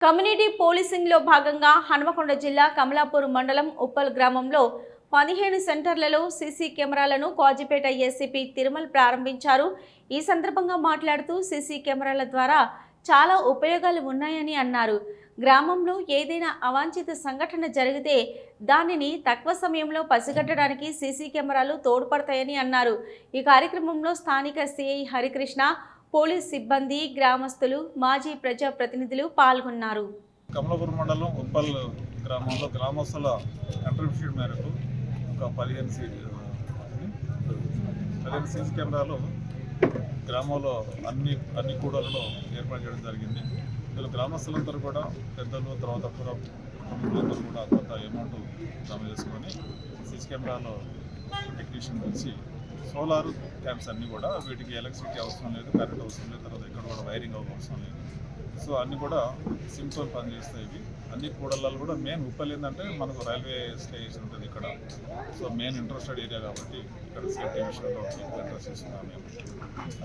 Community పోలీసింగ్లో భాగంగా హన్మకొండ జిల్లా కమలాపూర్ మండలం ఉప్పల్ గ్రామంలో 15 సెంటర్లలో సీసీ కెమెరాలను కాజీపేట ఏసీపీ తిరుమల్ ప్రారంభించారు. ఈ సందర్భంగా మాట్లాడుతూ సీసీ కెమెరాల ద్వారా చాలా ఉపయోగాలు ఉన్నాయని అన్నారు. గ్రామంలో ఏదైనా అవాంఛిత సంఘటన జరిగితే దానిని తక్కువ సమయంలో పసిగట్టడానికి సీసీ కెమెరాలు తోడ్పడతాయని అన్నారు. ఈ కార్యక్రమంలో స్థానిక సిఐ హరికృష్ణ, పోలీస్ సిబ్బంది, గ్రామస్తులు, మాజీ ప్రజాప్రతినిధులు పాల్గొన్నారు. కమలాపూర్ మండలం ఉప్పల్ గ్రామంలో గ్రామస్తుల కంట్రిబ్యూషన్ మేరకు ఒక 15 సీసీ కెమెరాలు గ్రామంలో అన్ని కూడలలో ఏర్పాటు చేయడం జరిగింది. వీళ్ళు గ్రామస్తులందరూ కూడా పెద్దలు, తర్వాత అందరూ కూడా కొంత అమౌంట్ జమ చేసుకొని సీసీ కెమెరాలో టెక్నీషియన్ వచ్చి సోలార్ క్యాంప్స్ అన్నీ కూడా వీటికి ఎలక్ట్రిసిటీ అవసరం లేదు, కరెంట్ అవసరం లేదు, తర్వాత ఎక్కడ కూడా వైరింగ్ అవసరం లేదు. సో అన్నీ కూడా సింపుల్ పని చేస్తాయి. ఇవి అన్ని కూడళ్ళలో కూడా మెయిన్ ఉప్పల్ ఏంటంటే మనకు రైల్వే స్టేషన్ ఉంటుంది ఇక్కడ. సో మెయిన్ ఇంట్రెస్టెడ్ ఏరియా కాబట్టి ఇక్కడ సేఫ్టీ విషయంలో ఇంట్రెస్ట్ చేస్తున్నాం మేము.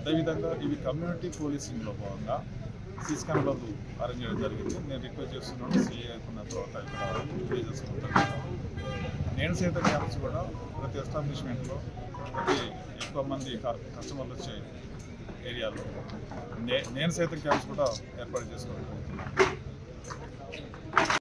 అదేవిధంగా ఇవి కమ్యూనిటీ పోలీసింగ్లో భాగంగా సీసీ కెమెరాలు అరేంజ్ చేయడం జరిగింది. నేను రిక్వెస్ట్ చేస్తున్నాను సిఏ అయిపోయిన తర్వాత ఇక్కడ ప్లే చేసుకుంటాను. నేను సైతం క్యాంప్స్ కూడా ప్రతి ఎస్టాబ్లిష్మెంట్లో ఎక్కువ మంది కస్టమర్లు వచ్చే ఏరియాలో నేను సైతం క్యాంప్స్ కూడా ఏర్పాటు చేసుకోవాలి.